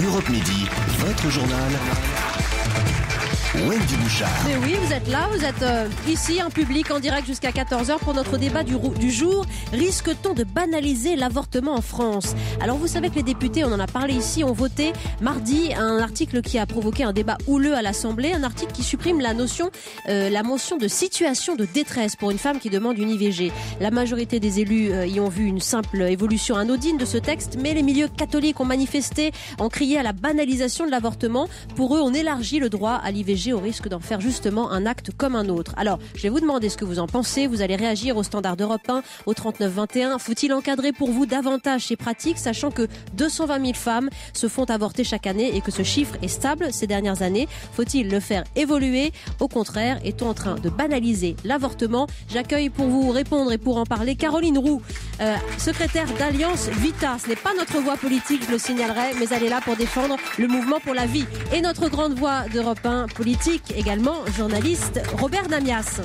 Europe Midi, votre journal. Wendy Bouchard. Mais oui, vous êtes là, vous êtes ici en public en direct jusqu'à 14h pour notre débat du jour. Risque-t-on de banaliser l'avortement en France? Alors vous savez que les députés, on en a parlé ici, ont voté mardi un article qui a provoqué un débat houleux à l'Assemblée, un article qui supprime la mention de situation de détresse pour une femme qui demande une IVG. La majorité des élus y ont vu une simple évolution anodine de ce texte, mais les milieux catholiques ont manifesté, ont crié à la banalisation de l'avortement. Pour eux, on élargit le droit à l'IVG au risque d'en faire justement un acte comme un autre. Alors, je vais vous demander ce que vous en pensez. Vous allez réagir au standard d'Europe 1, au 39-21. Faut-il encadrer pour vous davantage ces pratiques, sachant que 220 000 femmes se font avorter chaque année et que ce chiffre est stable ces dernières années? Faut-il le faire évoluer? Au contraire, est-on en train de banaliser l'avortement? J'accueille pour vous répondre et pour en parler Caroline Roux, secrétaire d'Alliance Vita. Ce n'est pas notre voix politique, je le signalerai, mais elle est là pour défendre le mouvement pour la vie. Et notre grande voix d'Europe 1 politique également, journaliste Robert Namias.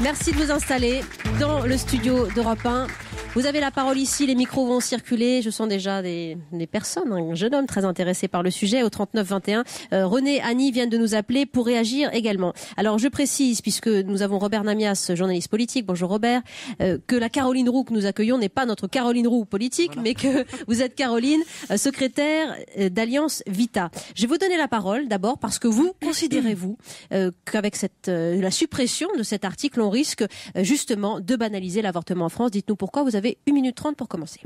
Merci de vous installer dans le studio d'Europe 1. Vous avez la parole ici, les micros vont circuler. Je sens déjà des personnes, un jeune homme très intéressé par le sujet au 39-21. René, Annie viennent de nous appeler pour réagir également. Alors je précise, puisque nous avons Robert Namias, journaliste politique, bonjour Robert, que la Caroline Roux que nous accueillons n'est pas notre Caroline Roux politique, voilà, mais que vous êtes Caroline, secrétaire d'Alliance Vita. Je vais vous donner la parole d'abord parce que vous considérez-vous qu'avec la suppression de cet article, on risque justement de banaliser l'avortement en France. Dites-nous pourquoi. Vous avez 1 minute 30 pour commencer.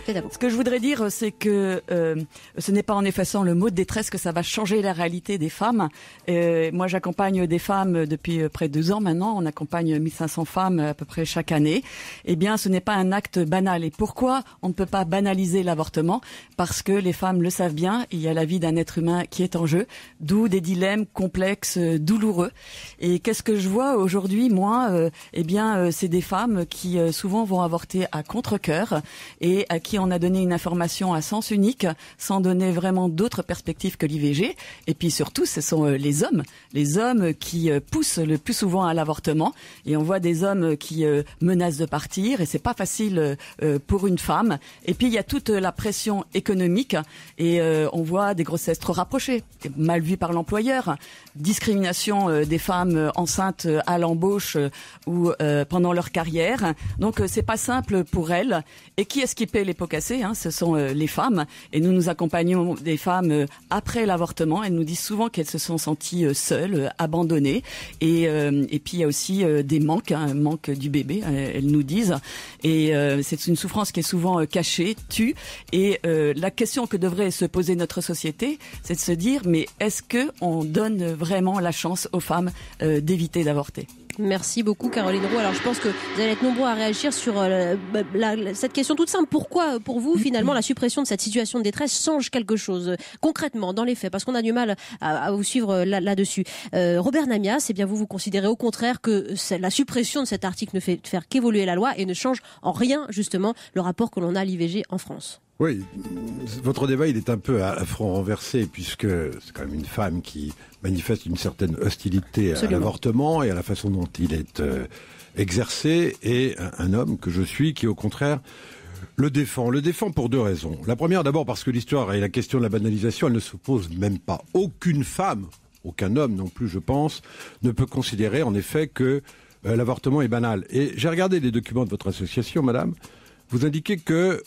Ce que je voudrais dire, c'est que ce n'est pas en effaçant le mot de détresse que ça va changer la réalité des femmes. Moi, j'accompagne des femmes depuis près de 2 ans maintenant. On accompagne 1500 femmes à peu près chaque année. Eh bien, ce n'est pas un acte banal. Et pourquoi on ne peut pas banaliser l'avortement? Parce que les femmes le savent bien, il y a la vie d'un être humain qui est en jeu, d'où des dilemmes complexes, douloureux. Et qu'est-ce que je vois aujourd'hui, moi? C'est des femmes qui souvent vont avorter à contre-cœur et à qui on a donné une information à sens unique sans donner vraiment d'autres perspectives que l'IVG. Et puis surtout, ce sont les hommes qui poussent le plus souvent à l'avortement. Et on voit des hommes qui menacent de partir et c'est pas facile pour une femme. Et puis il y a toute la pression économique et on voit des grossesses trop rapprochées, mal vues par l'employeur, discrimination des femmes enceintes à l'embauche ou pendant leur carrière. Donc c'est pas simple pour elles. Et qui est-ce qui paie les pots cassés? Ce sont les femmes. Et nous accompagnons des femmes après l'avortement. Elles nous disent souvent qu'elles se sont senties seules, abandonnées. Et puis il y a aussi des manques, manque du bébé, elles nous disent. Et c'est une souffrance qui est souvent cachée, tue. Et la question que devrait se poser notre société, c'est de se dire, mais est-ce qu'on donne vraiment la chance aux femmes d'éviter d'avorter? Merci beaucoup Caroline Roux. Alors je pense que vous allez être nombreux à réagir sur cette question toute simple. Pourquoi pour vous finalement la suppression de cette situation de détresse change quelque chose concrètement dans les faits? Parce qu'on a du mal à vous suivre là-dessus. Robert Namias, eh bien vous considérez au contraire que la suppression de cet article ne fait faire qu'évoluer la loi et ne change en rien justement le rapport que l'on a à l'IVG en France. Oui, votre débat il est un peu à front renversé puisque c'est quand même une femme qui manifeste une certaine hostilité à l'avortement et à la façon dont il est exercé, et un homme que je suis qui au contraire le défend pour 2 raisons. La première d'abord parce que l'histoire et la question de la banalisation elle ne se pose même pas. Aucune femme, aucun homme non plus je pense, ne peut considérer en effet que l'avortement est banal. Et j'ai regardé les documents de votre association, madame. Vous indiquez que,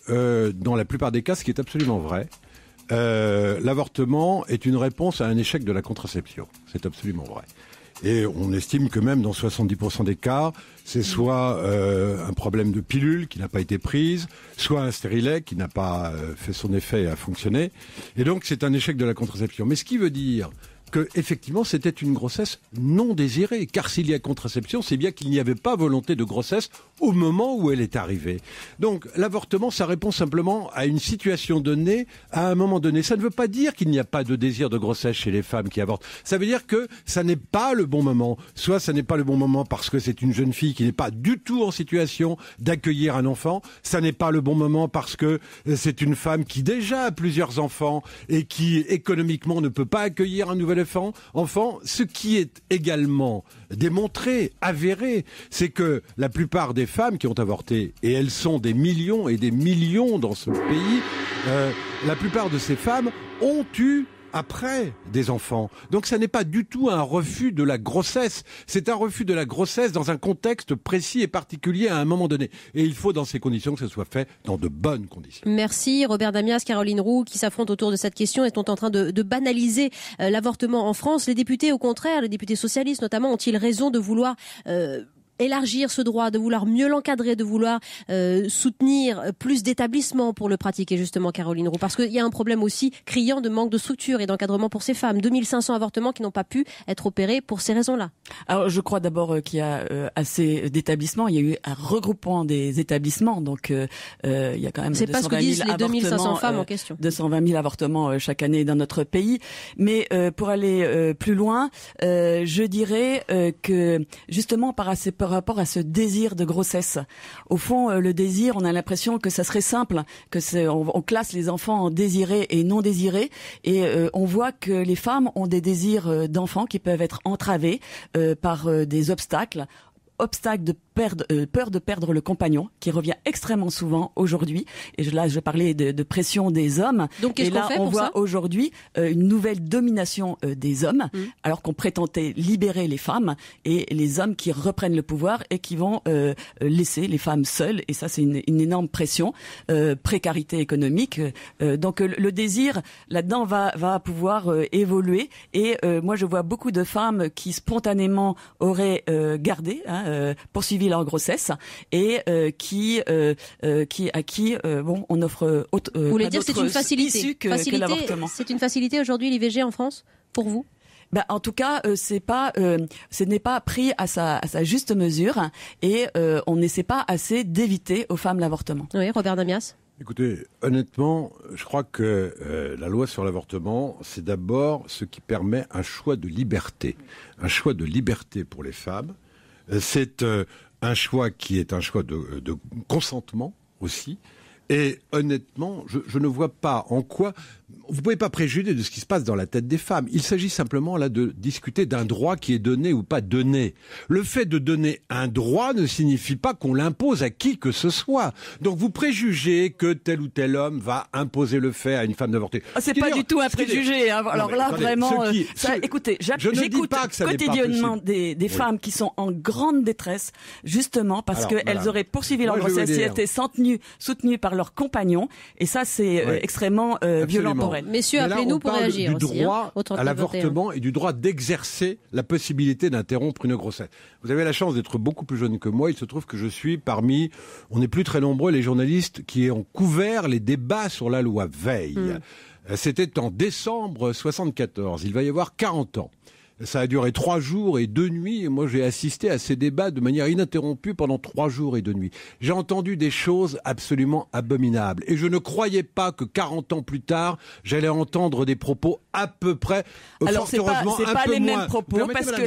dans la plupart des cas, ce qui est absolument vrai, l'avortement est une réponse à un échec de la contraception. C'est absolument vrai. Et on estime que même dans 70% des cas, c'est soit un problème de pilule qui n'a pas été prise, soit un stérilet qui n'a pas fait son effet et a fonctionné. Et donc, c'est un échec de la contraception. Mais ce qui veut dire que effectivement c'était une grossesse non désirée, car s'il y a contraception, c'est bien qu'il n'y avait pas volonté de grossesse au moment où elle est arrivée. Donc l'avortement, ça répond simplement à une situation donnée, à un moment donné. Ça ne veut pas dire qu'il n'y a pas de désir de grossesse chez les femmes qui avortent. Ça veut dire que ça n'est pas le bon moment. Soit ça n'est pas le bon moment parce que c'est une jeune fille qui n'est pas du tout en situation d'accueillir un enfant. Ça n'est pas le bon moment parce que c'est une femme qui déjà a plusieurs enfants et qui économiquement ne peut pas accueillir un nouvel enfant. Ce qui est également démontré, avéré, c'est que la plupart des femmes qui ont avorté, et elles sont des millions et des millions dans ce pays, la plupart de ces femmes ont eu après des enfants. Donc ça n'est pas du tout un refus de la grossesse, c'est un refus de la grossesse dans un contexte précis et particulier à un moment donné. Et il faut dans ces conditions que ce soit fait dans de bonnes conditions. Merci Robert Damias, Caroline Roux, qui s'affrontent autour de cette question et sont en train de banaliser l'avortement en France. Les députés, au contraire, les députés socialistes notamment, ont-ils raison de vouloir élargir ce droit, de vouloir mieux l'encadrer, de vouloir soutenir plus d'établissements pour le pratiquer, justement, Caroline Roux? Parce qu'il y a un problème aussi criant de manque de structure et d'encadrement pour ces femmes. 2500 avortements qui n'ont pas pu être opérés pour ces raisons-là. Alors, je crois d'abord qu'il y a assez d'établissements. Il y a eu un regroupement des établissements, donc il y a quand même 220 000 avortements. C'est pas ce que disent les 2500 femmes en question. 220 000 avortements chaque année dans notre pays. Mais pour aller plus loin, je dirais que justement par rapport à ce désir de grossesse. Au fond, le désir, on a l'impression que ça serait simple, on classe les enfants en désirés et non désirés, et on voit que les femmes ont des désirs d'enfants qui peuvent être entravés par des obstacles de peur de perdre le compagnon, qui revient extrêmement souvent aujourd'hui. Et là, je parlais de pression des hommes. Donc, qu'est-ce qu'on fait pour ça ? On voit aujourd'hui une nouvelle domination des hommes, alors qu'on prétendait libérer les femmes, et les hommes qui reprennent le pouvoir et qui vont laisser les femmes seules. Et ça, c'est une énorme pression, précarité économique. Donc, le désir, là-dedans, va pouvoir évoluer. Et moi, je vois beaucoup de femmes qui spontanément auraient gardé, poursuivi leur grossesse, et à qui on offre vous voulez dire c'est une facilité que l'avortement. C'est une facilité aujourd'hui l'IVG en France pour vous? En tout cas, ce n'est pas pris à sa juste mesure, et on n'essaie pas assez d'éviter aux femmes l'avortement. Oui, Robert Damias. Écoutez, honnêtement, je crois que la loi sur l'avortement, c'est d'abord ce qui permet un choix de liberté pour les femmes. C'est un choix qui est un choix de consentement aussi. Et honnêtement, je ne vois pas en quoi... Vous ne pouvez pas préjuger de ce qui se passe dans la tête des femmes. Il s'agit simplement là de discuter d'un droit qui est donné ou pas donné. Le fait de donner un droit ne signifie pas qu'on l'impose à qui que ce soit. Donc vous préjugez que tel ou tel homme va imposer le fait à une femme d'avorter. C'est pas du tout un préjugé. Alors là, vraiment... Écoutez, j'écoute quotidiennement des femmes qui sont en grande détresse, justement parce qu'elles auraient poursuivi leur grossesse si elles étaient soutenues par leurs compagnons. Et ça, c'est extrêmement violent pour elles. Messieurs, appelez-nous pour réagir. Du droit à l'avortement et du droit d'exercer la possibilité d'interrompre une grossesse. Vous avez la chance d'être beaucoup plus jeune que moi. Il se trouve que je suis parmi, on n'est plus très nombreux, les journalistes qui ont couvert les débats sur la loi Veil. C'était en décembre 74. Il va y avoir 40 ans. Ça a duré 3 jours et 2 nuits, et moi j'ai assisté à ces débats de manière ininterrompue pendant 3 jours et 2 nuits. J'ai entendu des choses absolument abominables, et je ne croyais pas que 40 ans plus tard, j'allais entendre des propos à peu près, alors c'est pas les mêmes propos, parce que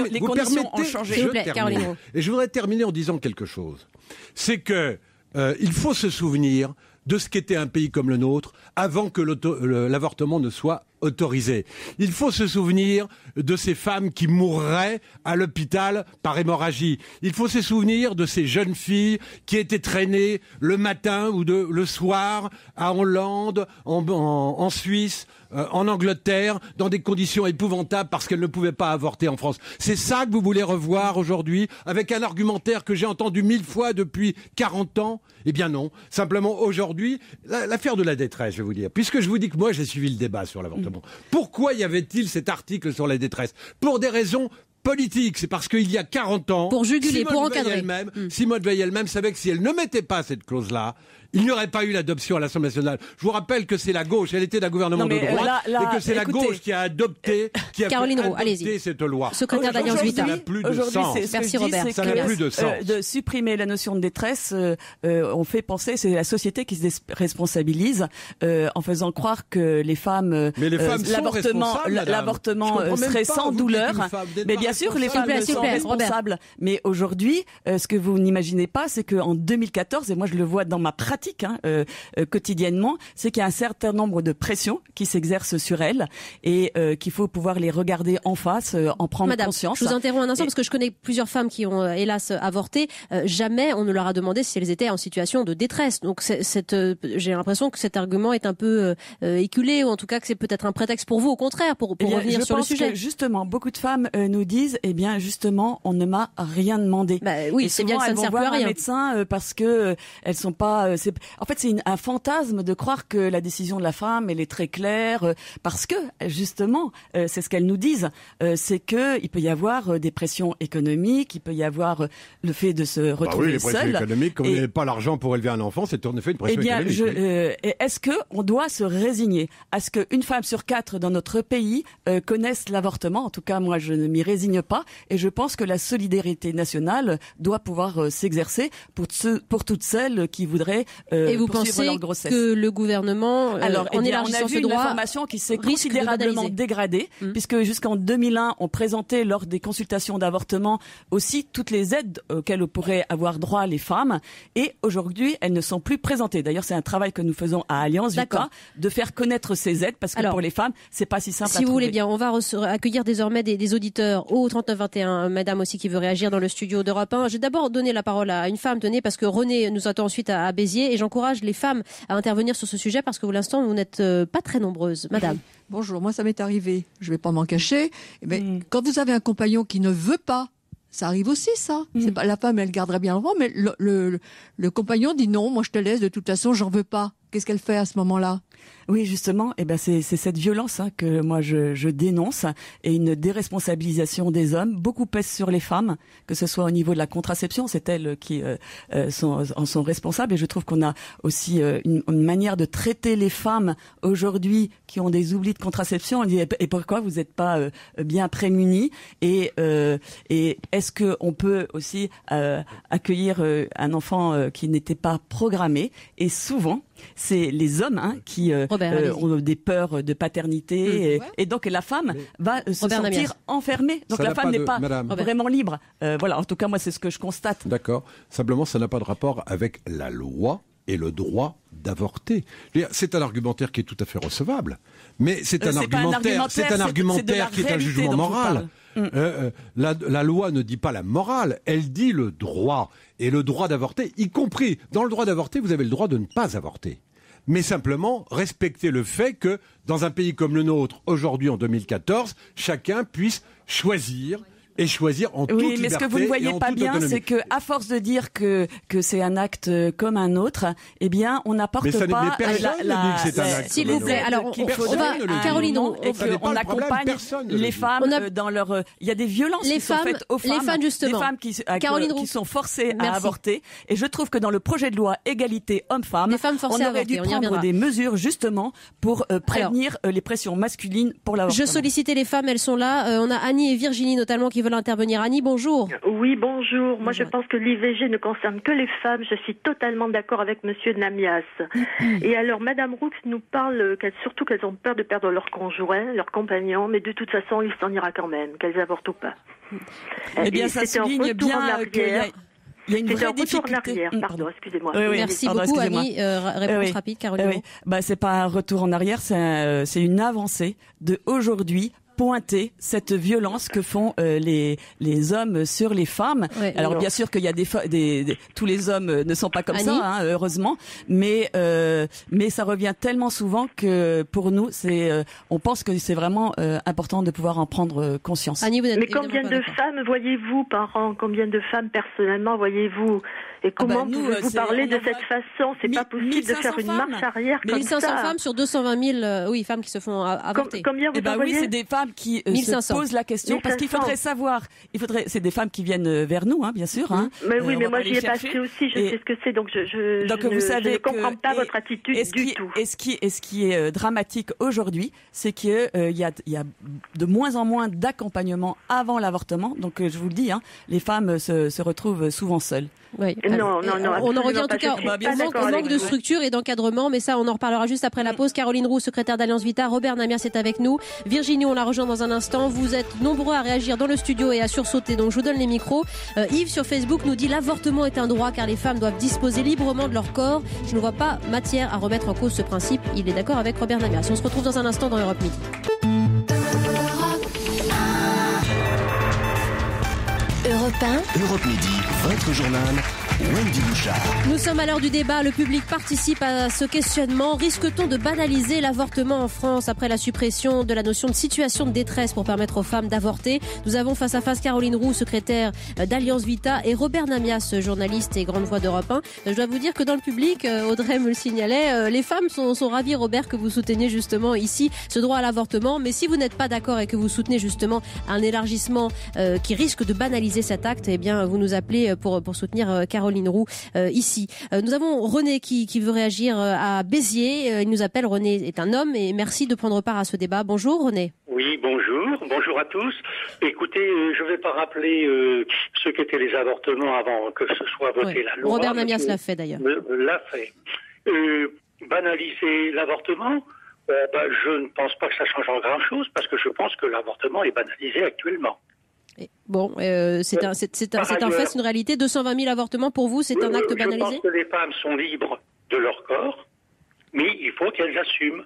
les conditions ont changé. S'il vous plaît, Caroline Roux. Et je voudrais terminer en disant quelque chose. C'est que il faut se souvenir de ce qu'était un pays comme le nôtre avant que l'avortement ne soit autorisé. Il faut se souvenir de ces femmes qui mourraient à l'hôpital par hémorragie. Il faut se souvenir de ces jeunes filles qui étaient traînées le matin ou le soir à Hollande, en Suisse, en Angleterre, dans des conditions épouvantables parce qu'elles ne pouvaient pas avorter en France. C'est ça que vous voulez revoir aujourd'hui, avec un argumentaire que j'ai entendu 1000 fois depuis 40 ans? Eh bien non. Simplement aujourd'hui, l'affaire de la détresse, je vais vous dire. Puisque je vous dis que moi j'ai suivi le débat sur l'avortement. Pourquoi y avait-il cet article sur la détresse? Pour des raisons politiques. C'est parce qu'il y a 40 ans, pour juguler, pour encadrer. Simone Veil elle-même savait que si elle ne mettait pas cette clause-là, il n'y aurait pas eu l'adoption à l'Assemblée nationale. Je vous rappelle que c'est la gauche, elle était d'un gouvernement de droite, et que c'est la gauche qui a adopté, cette loi. Secrétaire d'Alliance Vita. Ça n'a plus de sens. Merci Robert. Ça n'a plus de sens. De supprimer la notion de détresse, on fait penser, c'est la société qui se responsabilise en faisant croire que les femmes, l'avortement serait sans douleur. Mais bien sûr, les femmes sont responsables. Mais aujourd'hui, ce que vous n'imaginez pas, c'est qu'en 2014, et moi je le vois dans ma pratique pratique quotidiennement, c'est qu'il y a un certain nombre de pressions qui s'exercent sur elles et qu'il faut pouvoir les regarder en face, en prendre conscience. Je vous interromps un instant parce que je connais plusieurs femmes qui ont hélas avorté. Jamais on ne leur a demandé si elles étaient en situation de détresse. Donc j'ai l'impression que cet argument est un peu éculé, ou en tout cas que c'est peut-être un prétexte pour vous, au contraire, pour revenir sur le sujet. Je pense que justement, beaucoup de femmes nous disent, eh bien justement, on ne m'a rien demandé. Oui, et c'est bien que ça ne sert plus à rien. Un médecin parce que elles sont pas. En fait, c'est un fantasme de croire que la décision de la femme, elle est très claire, parce que justement, c'est ce qu'elles nous disent, c'est que il peut y avoir des pressions économiques, il peut y avoir le fait de se retrouver les seule. pressions économiques, comme vous n'avez pas l'argent pour élever un enfant, c'est en effet une pression économique. Est-ce que on doit se résigner à ce qu'une femme sur 4 dans notre pays connaisse l'avortement? En tout cas, moi, je ne m'y résigne pas, et je pense que la solidarité nationale doit pouvoir s'exercer pour toutes celles qui voudraient poursuivre leur grossesse. Et vous pensez que le gouvernement, en élargissant ce droit, une information qui s'est considérablement dégradée, puisque jusqu'en 2001, on présentait lors des consultations d'avortement aussi toutes les aides auxquelles pourraient avoir droit les femmes, et aujourd'hui, elles ne sont plus présentées. D'ailleurs, c'est un travail que nous faisons à Alliance Vita, de faire connaître ces aides, parce que pour les femmes, c'est pas si simple à trouver. Si vous voulez bien, on va accueillir désormais des auditeurs au 3921, madame aussi qui veut réagir dans le studio d'Europe 1. Je vais d'abord donner la parole à une femme, parce que René nous attend ensuite à Béziers, et j'encourage les femmes à intervenir sur ce sujet parce que pour l'instant, vous n'êtes pas très nombreuses. Madame. Bonjour, moi ça m'est arrivé, je vais pas m'en cacher, mais quand vous avez un compagnon qui ne veut pas, ça arrive aussi, ça. C'est pas, la femme, elle garderait bien le droit, mais le compagnon dit non, moi je te laisse, de toute façon, j'en veux pas. Qu'est-ce qu'elle fait à ce moment-là? Oui, justement, c'est cette violence que moi je dénonce, et une déresponsabilisation des hommes. Beaucoup pèse sur les femmes, que ce soit au niveau de la contraception, c'est elles qui en sont responsables. Et je trouve qu'on a aussi une manière de traiter les femmes aujourd'hui qui ont des oublis de contraception. On dit, et pourquoi vous n'êtes pas bien prémunis? Et est-ce que on peut aussi accueillir un enfant qui n'était pas programmé? Et souvent, c'est les hommes qui ont des peurs de paternité, et donc la femme va se sentir enfermée. Donc la femme n'est pas vraiment libre. Voilà, en tout cas, moi, c'est ce que je constate. D'accord. Simplement, ça n'a pas de rapport avec la loi et le droit d'avorter. C'est un argumentaire qui est tout à fait recevable, mais c'est un argumentaire qui est un jugement moral. La loi ne dit pas la morale, elle dit le droit. Et le droit d'avorter, y compris dans le droit d'avorter, vous avez le droit de ne pas avorter. Mais simplement respecter le fait que dans un pays comme le nôtre, aujourd'hui en 2014, chacun puisse choisir en toute liberté. Oui, mais ce que vous ne voyez pas bien, c'est que à force de dire que c'est un acte comme un autre, eh bien, on n'apporte pas mais personne ne dit que c'est un acte. S'il vous plaît, alors Caroline, on accompagne les femmes dans leur. Il y a des violences qui sont faites aux femmes, justement. Des femmes qui sont forcées à avorter. Et je trouve que dans le projet de loi égalité hommes-femmes, on aurait dû prendre des mesures justement pour prévenir les pressions masculines pour l'avortement. Je sollicitais les femmes, elles sont là. On a Annie et Virginie notamment qui veulent intervenir. Annie, bonjour. Oui, bonjour. Moi, je pense que l'IVG ne concerne que les femmes. Je suis totalement d'accord avec Monsieur Namias. Et alors, Madame Roux nous parle surtout qu'elles ont peur de perdre leur conjoint, leur compagnon, mais de toute façon, il s'en ira quand même, qu'elles avortent ou pas. Eh bien, ça souligne bien qu'il y a une vraie difficulté. En arrière, pardon, excusez-moi. Merci beaucoup, Annie. Réponse rapide, Caroline. C'est pas un retour en arrière, c'est une avancée de aujourd'hui. Pointer cette violence que font les hommes sur les femmes. Alors bien sûr qu'il y a tous les hommes ne sont pas comme ça, heureusement, mais ça revient tellement souvent que pour nous on pense que c'est vraiment important de pouvoir en prendre conscience. Annie, mais combien de femmes voyez-vous par an? Combien de femmes personnellement voyez-vous? Et comment pouvez-vous parler de cette façon? C'est pas possible de faire une marche arrière comme ça. 1500 femmes sur 220 000 femmes qui se font avorter. Combien vous en voyez? Oui, c'est des femmes qui se posent la question 1500. Parce qu'il faudrait savoir. C'est des femmes qui viennent vers nous, bien sûr. Mais oui, mais moi j'y ai passé aussi. Je sais ce que c'est, donc je ne comprends pas votre attitude du tout. Et ce qui est dramatique aujourd'hui, c'est qu'il y a de moins en moins d'accompagnement avant l'avortement. Donc je vous le dis, les femmes se retrouvent souvent seules. Oui. Non. On en revient en tout cas au manque de structure et d'encadrement, mais ça, on en reparlera juste après la pause. Caroline Roux, secrétaire d'Alliance Vita, Robert Namias est avec nous. Virginie, on la rejoint dans un instant. Vous êtes nombreux à réagir dans le studio et à sursauter, donc je vous donne les micros. Yves sur Facebook nous dit l'avortement est un droit car les femmes doivent disposer librement de leur corps. Je ne vois pas matière à remettre en cause ce principe. Il est d'accord avec Robert Namias. On se retrouve dans un instant dans Europe Midi. Europe Midi, votre journal, Wendy Bouchard. Nous sommes à l'heure du débat. Le public participe à ce questionnement. Risque-t-on de banaliser l'avortement en France après la suppression de la notion de situation de détresse pour permettre aux femmes d'avorter? Nous avons face à face Caroline Roux, secrétaire d'Alliance Vita, et Robert Namias, journaliste et grande voix d'Europe 1. Je dois vous dire que dans le public, Audrey me le signalait, les femmes sont ravies, Robert, que vous souteniez justement ici ce droit à l'avortement. Mais si vous n'êtes pas d'accord et que vous soutenez justement un élargissement qui risque de banaliser cet acte, eh bien, vous nous appelez pour soutenir Caroline Roux ici. Nous avons René qui veut réagir à Béziers. Il nous appelle. René est un homme et merci de prendre part à ce débat. Bonjour René. Oui, bonjour à tous. Écoutez, je ne vais pas rappeler ce qu'étaient les avortements avant que ce soit voté la loi. Robert Namias l'a fait d'ailleurs. L'a fait. Banaliser l'avortement, je ne pense pas que ça change en grand-chose parce que je pense que l'avortement est banalisé actuellement. Bon, c'est un fait, c'est une réalité. 220 000 avortements pour vous, c'est un acte banalisé? Je pense que les femmes sont libres de leur corps, mais il faut qu'elles assument.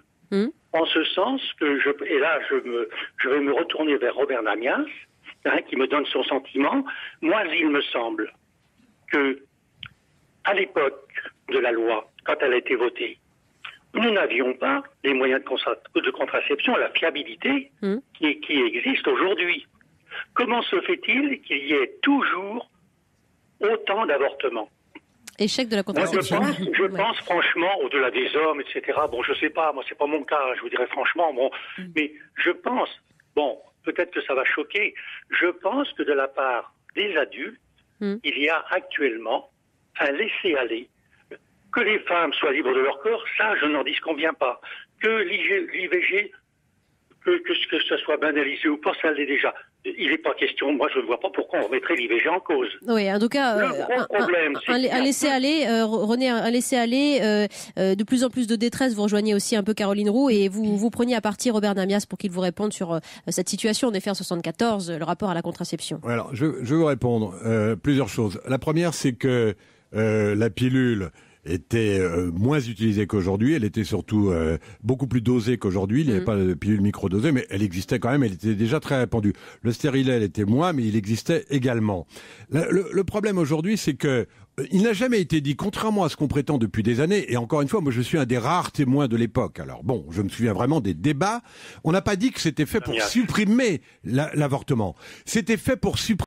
En ce sens que je vais me retourner vers Robert Namias, qui me donne son sentiment. Moi, il me semble que à l'époque de la loi, quand elle a été votée, nous n'avions pas les moyens de contraception, la fiabilité qui existe aujourd'hui. Comment se fait-il qu'il y ait toujours autant d'avortements? Échec de la contraception. Je pense franchement, au-delà des hommes, etc. Bon, je sais pas, moi c'est pas mon cas, je vous dirais franchement, mais je pense, peut-être que ça va choquer, je pense que de la part des adultes, il y a actuellement un laisser-aller. Que les femmes soient libres de leur corps, ça je n'en disconviens pas. Que l'IVG, que ce soit banalisé ou pas, ça l'est déjà. Il n'est pas question, moi je ne vois pas pourquoi on remettrait l'IVG en cause. Oui, en tout cas, un laisser-aller, René, un laisser-aller, de plus en plus de détresse. Vous rejoignez aussi un peu Caroline Roux et vous preniez à partie Robert Namias pour qu'il vous réponde sur cette situation, en effet, en 74, le rapport à la contraception. Alors, je vais vous répondre plusieurs choses. La première, c'est que la pilule était moins utilisée qu'aujourd'hui. Elle était surtout beaucoup plus dosée qu'aujourd'hui. Il n'y avait pas de pilule microdosée, mais elle existait quand même. Elle était déjà très répandue. Le stérilet, elle était moins, mais il existait également. Le problème aujourd'hui, c'est que il n'a jamais été dit, contrairement à ce qu'on prétend depuis des années, et encore une fois, moi je suis un des rares témoins de l'époque. Alors bon, je me souviens vraiment des débats. On n'a pas dit que c'était fait pour supprimer l'avortement. C'était fait pour supprimer